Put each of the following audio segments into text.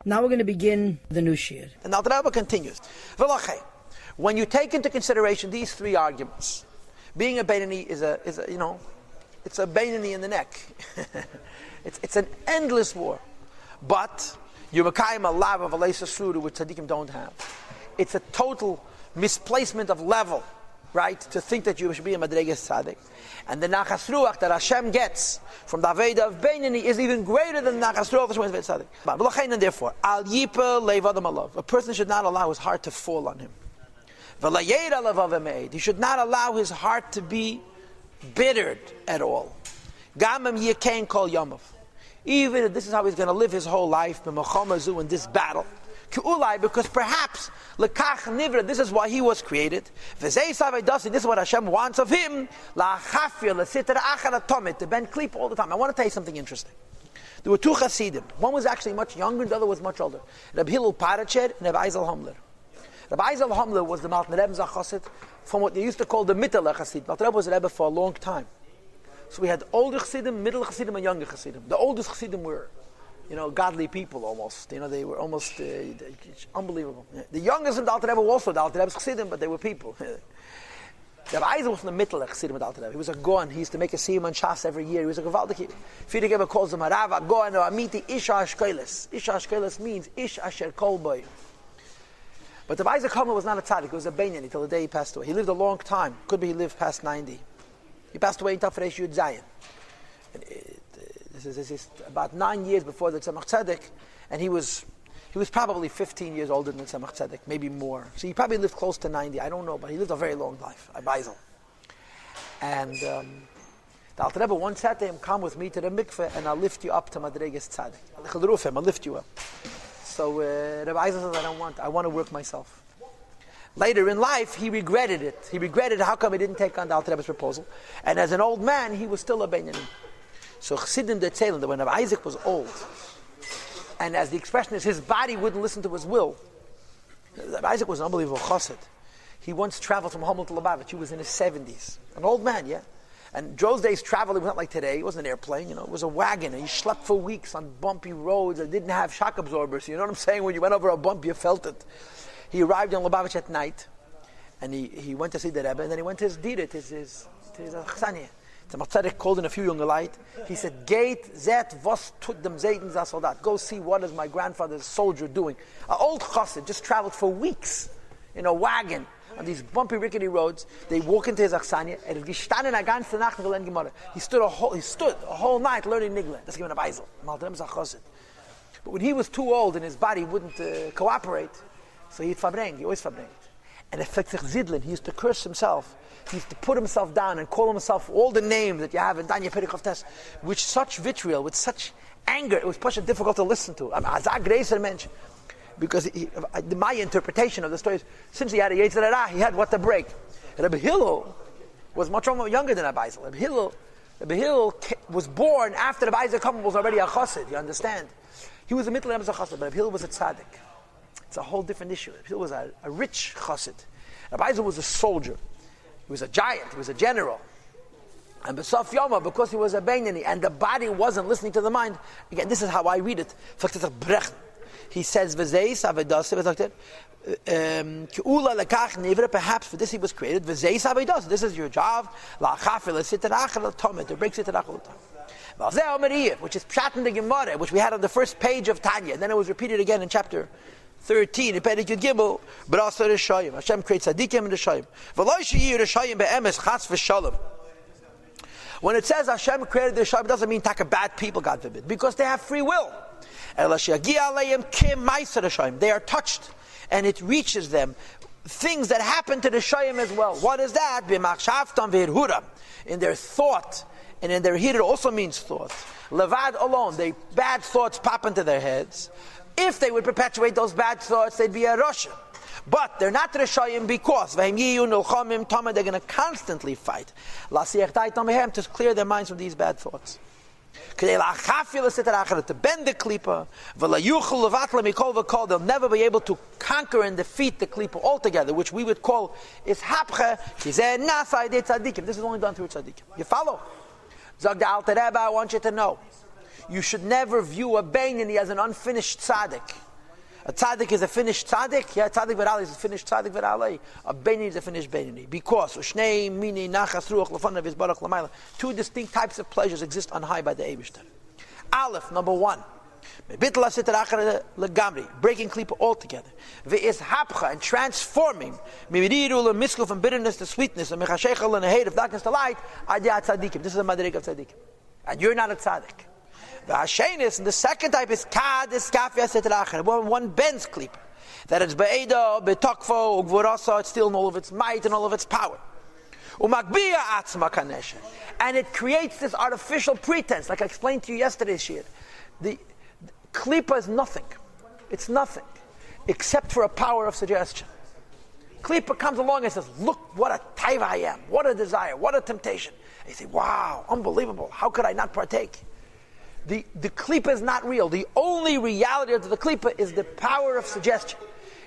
Now we're going to begin the new shir. And now the Rebbe continues. When you take into consideration these three arguments, being a Beinani is a it's a Beinani in the neck. it's an endless war. But you're Mekayim a lav of a leisa sruda which tzaddikim don't have. It's a total misplacement of level, right? To think that you should be a madreges tzaddik. And the nachas ruach that Hashem gets from the Aveda of Beinani is even greater than the nachas ruach of Shvat tzaddik. And therefore, al yipa leivadam alav. A person should not allow his heart to fall on him. He should not allow his heart to be bittered at all. Gamam yikain kol yamav. Even if this is how he's going to live his whole life, in this battle. Because perhaps lekach nivra, this is why he was created. This is what Hashem wants of him. To ben klip all the time. I want to tell you something interesting. There were two Hasidim. One was actually much younger, and the other was much older. Rabbi Hillel Parachet and Rabbi Ezel Hamler. Rabbi Ezel Hamler was the Malten Rebbe's Chassid from what they used to call the Mittel Chassid. Malten Rebbe was a Rebbe for a long time. So we had older Chassidim, middle Chassidim, and younger Chassidim. The oldest Chassidim were, godly people almost. They were almost unbelievable. The youngest in the Alter Rebbe were also the Alter Rebbe's Chassidim, but they were people. Rabbi Ezel was from the Mittel Chassidim with Alter Rebbe. He was a Goan. He used to make a Siyum on Shas every year. He was a Gavaldik. Friedrich Rebbe calls him Harav, a Goan, or Amiti, Isha Ashkeles. Isha Ashkeles means Ish Asher Kol Boy. But the Isaac Hamler was not a tzaddik, he was a Beinani until the day he passed away. He lived a long time. Could be he lived past 90. He passed away in Tafresh Yud Zayin. This is about 9 years before the Tzemach Tzedek, and he was probably 15 years older than the Tzemach Tzedek, maybe more. So he probably lived close to 90, I don't know, but he lived a very long life, Abaisel. And the Alter Rebbe once said to him, come with me to the mikveh and I'll lift you up to Madreges Tzaddik. I'll lift you up. So Rabbi Ezel says, I want to work myself. Later in life, he regretted it. He regretted how come he didn't take on the Alter Rebbe's proposal. And as an old man, he was still a Beinani. So Chassidim did say that when Rabbi Isaac was old, and as the expression is, his body wouldn't listen to his will. Rabbi Isaac was an unbelievable chassid. He once traveled from Hamel to Lubavitch. He was in his 70s. An old man, yeah. And those days traveling was not like today. It wasn't an airplane, it was a wagon. And he slept for weeks on bumpy roads that didn't have shock absorbers. You know what I'm saying? When you went over a bump, you felt it. He arrived in Lubavitch at night, and he went to see the Rebbe, and then he went to his dirit, to his chsanya. The Tzaddik called in a few younger light. He said, "Geit zet was tut dem Zeiten za soldat." Go see what is my grandfather's soldier doing. An old chassid just traveled for weeks in a wagon on these bumpy, rickety roads. They walk into his achsanya, and he stood a whole night learning Nigla. That's given a Beisel. But when he was too old and his body wouldn't cooperate, so he always verbringt. And effective Zidlin, he used to curse himself. He used to put himself down and call himself all the names that you have in Tanya Perikov Test, with such vitriol, with such anger. It was difficult to listen to. Because my interpretation of the story is, since he had a Yetzer Hara, he had what to break. Rabbi Hillel was much younger than Rabbi Ezel. Rabbi Hillel was born after Rabbi Ezel was already a chassid, you understand? He was a middle Rebbe's chassid, but Rabbi Hillel was a tzaddik. It's a whole different issue. Rabbi Hillel was a rich chassid. Rabbi Ezel was a soldier. He was a giant. He was a general. And B'Sof Yoma, because he was a Beinani, and the body wasn't listening to the mind. Again, this is how I read it. He says, perhaps for this he was created. This is your job. To break which is Pshat in the Gemara, which we had on the first page of Tanya. And then it was repeated again in chapter 13. Hashem creates tzaddikim and reshayim. When it says Hashem created the Rishayim, it doesn't mean taka bad people, God forbid, because they have free will. They are touched, and it reaches them things that happen to the Rishayim as well. What is that? In their thought, and in their hira also means thought. Levad alone, bad thoughts pop into their heads. If they would perpetuate those bad thoughts, they'd be a Russia. But they're not Rishayim because they're going to constantly fight to clear their minds from these bad thoughts. To bend the klipa, they'll never be able to conquer and defeat the klipa altogether, which we would call is hapche. This is only done through tzaddikim. You follow? Zog the Alter Rebbe, I want you to know, you should never view a Beinani as an unfinished tzaddik. A tzaddik is a finished tzaddik. Yeah, tzaddik v'rali is a finished tzaddik v'rali. A benini is a finished benini. Because ushnei mini nachas ruach lefanav yisbarach l'mayla. Two distinct types of pleasures exist on high by the Eibishter. Aleph, number one. Breaking klipa altogether. Ve'ishapcha, and transforming from bitterness to sweetness, and mechashechel and a hate of darkness to light. This is a madrig of tzaddikim. And you're not a tzaddik. V'hashenis, and the second type is kad eskafia seterachar. One bends klipa. That it's be'eda, betokfo, ugvorasa, it's still in all of its might and all of its power. Umakbiya atzma kanesha. And it creates this artificial pretense, like I explained to you yesterday, Shir. The klipa is nothing. It's nothing. Except for a power of suggestion. Klipa comes along and says, look what a taiva I am. What a desire. What a temptation. And you say, wow, unbelievable. How could I not partake? The klipa is not real. The only reality of the klipa is the power of suggestion.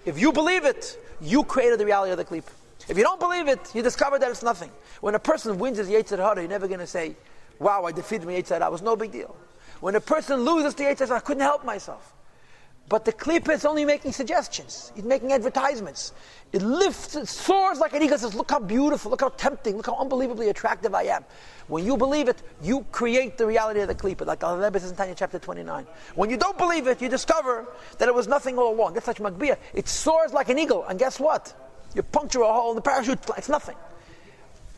If you believe it, you created the reality of the klipa. If you don't believe it, you discover that it's nothing. When a person wins his Yetzer Hara, you're never going to say, wow, I defeated my Yetzer Hara. It was no big deal. When a person loses the Yetzer Hara, I couldn't help myself. But the klipa is only making suggestions. It's making advertisements. It lifts, it soars like an eagle. It says, look how beautiful, look how tempting, look how unbelievably attractive I am. When you believe it, you create the reality of the klipa, like the Rebbe says in Tanya chapter 29. When you don't believe it, you discover that it was nothing all along. That's like Magbiyah. It soars like an eagle, and guess what? You puncture a hole in the parachute, it's nothing.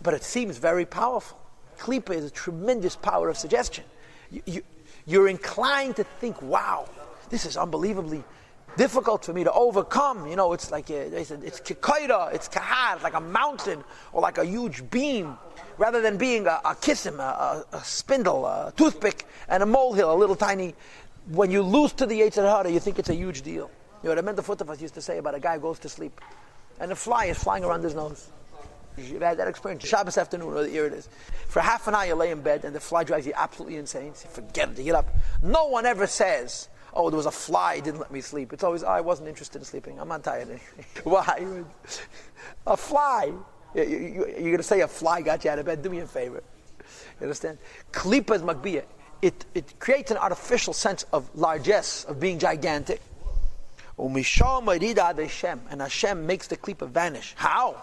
But it seems very powerful. Klipa is a tremendous power of suggestion. You're inclined to think, wow, this is unbelievably difficult for me to overcome. You know, it's like, they said, it's kikaira, it's kahar, like a mountain, or like a huge beam, rather than being a kissim, a spindle, a toothpick, and a molehill, a little tiny. When you lose to the Yetzer Hara, you think it's a huge deal. You know what Amanda Futafas used to say about a guy who goes to sleep, and a fly is flying around his nose. You've had that experience. Shabbos afternoon, or the year it is. For half an hour you lay in bed, and the fly drives you absolutely insane. So you forget it, you get up. No one ever says, oh, there was a fly, it didn't let me sleep. It's always, I wasn't interested in sleeping. I'm not tired anyway. Why? A fly. You're going to say a fly got you out of bed? Do me a favor. You understand? Klipa is makbiyah. It creates an artificial sense of largesse, of being gigantic. And Hashem makes the klipa vanish. How?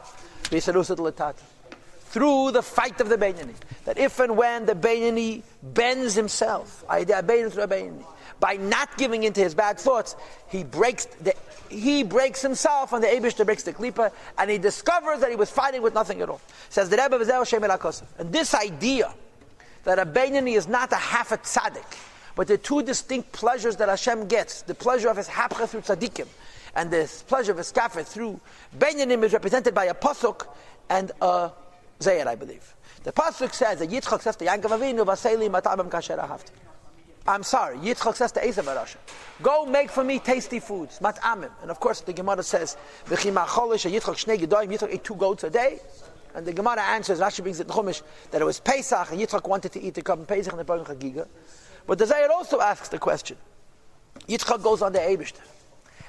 Through the fight of the Beinani. That if and when the Beinani bends himself, by not giving into his bad thoughts, he breaks himself, and the Eibishter breaks the klipa, and he discovers that he was fighting with nothing at all. Says the Rebbe, and this idea that a Beinani is not a half a tzaddik, but the two distinct pleasures that Hashem gets, the pleasure of his hapcha through tzaddikim, and the pleasure of his kafir through Beinyanim, is represented by a pasuk and a zayir, I believe. The pasuk says that Yitzchak says to Yaakov Avinu, "Vaseli matabam kasher ahavti." I'm sorry, Yitzchak says to Esav Arasha, go make for me tasty foods, mat'amim. And of course the Gemara says, Yitzchak ate 2 goats a day. And the Gemara answers, Rashi brings it in Chumash, that it was Pesach, and Yitzchak wanted to eat the Korban Pesach and the Korban Chagiga. But the Zayir also asks the question, Yitzchak goes on the Eibishter,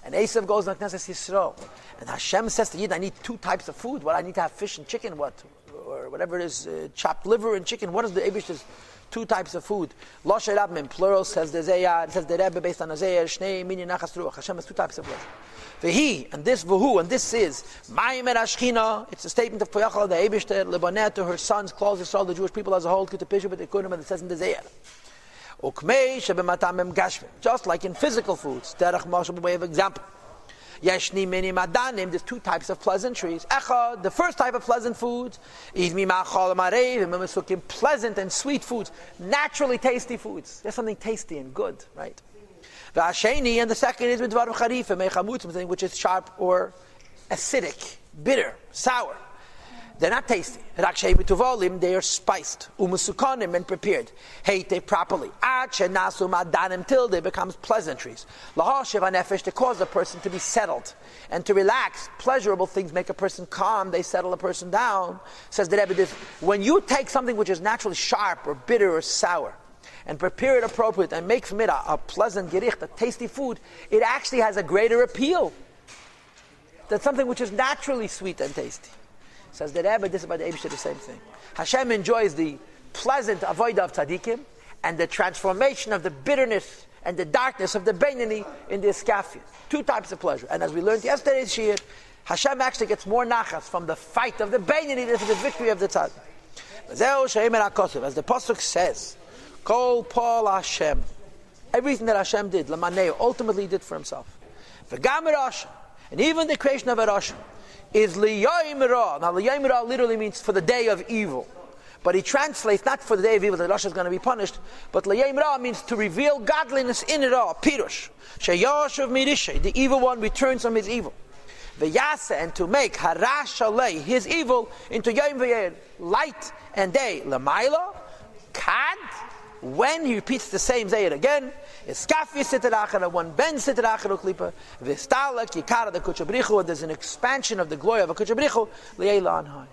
and Esav goes on Knesset Yisrael. And Hashem says to Yid, I need 2 types of food. What, I need to have fish and chicken, what? Or whatever it is, chopped liver and chicken. What is the Eibishter's 2 types of food? Lo Sherab in plural, says the Zayar, says the Rebbe based on the Zayar, Shnei Mini Nachas Ruach. Hashem has 2 types of food. Vehi, and this Vuhu, and this is Ma'im Ashchina. It's a statement of Poyachal, the Eibishter, Lebanet, to her sons, Klal Yisrael, the Jewish people as a whole, Kutapishu, but the Kunim, and it says in the Zayar. Just like in physical foods, Derech Moshe by way of example. Yeshni mini madanim, there's 2 types of pleasantries. Echad, the first type of pleasant foods, is pleasant and sweet foods, naturally tasty foods. There's something tasty and good, right? V'asheni, and the second is midvarim charifim, something which is sharp or acidic, bitter, sour. They're not tasty. They are spiced, umusukanim, and prepared. Hate properly. Till they becomes pleasantries. To cause a person to be settled and to relax. Pleasurable things make a person calm. They settle a person down. Says the Rebbe this: when you take something which is naturally sharp or bitter or sour, and prepare it appropriate and make from it a pleasant gericht, a tasty food, it actually has a greater appeal than something which is naturally sweet and tasty. Says the Rebbe, this is about the Eibishter, the same thing. Hashem enjoys the pleasant avodah of tzaddikim and the transformation of the bitterness and the darkness of the Beinani in the Iskafia. Two types of pleasure. And as we learned yesterday's Shir, Hashem actually gets more nachas from the fight of the Beinani than from the victory of the Tzaddik. As the Pasuk says, Kol Paul Hashem. Everything that Hashem did, Lamaneo, ultimately did for himself. And even the creation of Arashim is Liyayim Ra. Now Liyayim Ra literally means for the day of evil. But he translates not for the day of evil that Rasha is going to be punished, but Liyayim Ra means to reveal godliness in it all. Pirush. Sheyashav Mirishay, the evil one returns from his evil. V'yasa, and to make Harash Alei, his evil, into Yom V'yer, light and day. Lamaila, Kad, when he repeats the same Zayir again, Iskafi Sitarachara, one Ben Sitarachara Klipa, Vistalak, Yikara the Kuchabrichu, there's an expansion of the glory of a Kuchabrichu, Liela on high.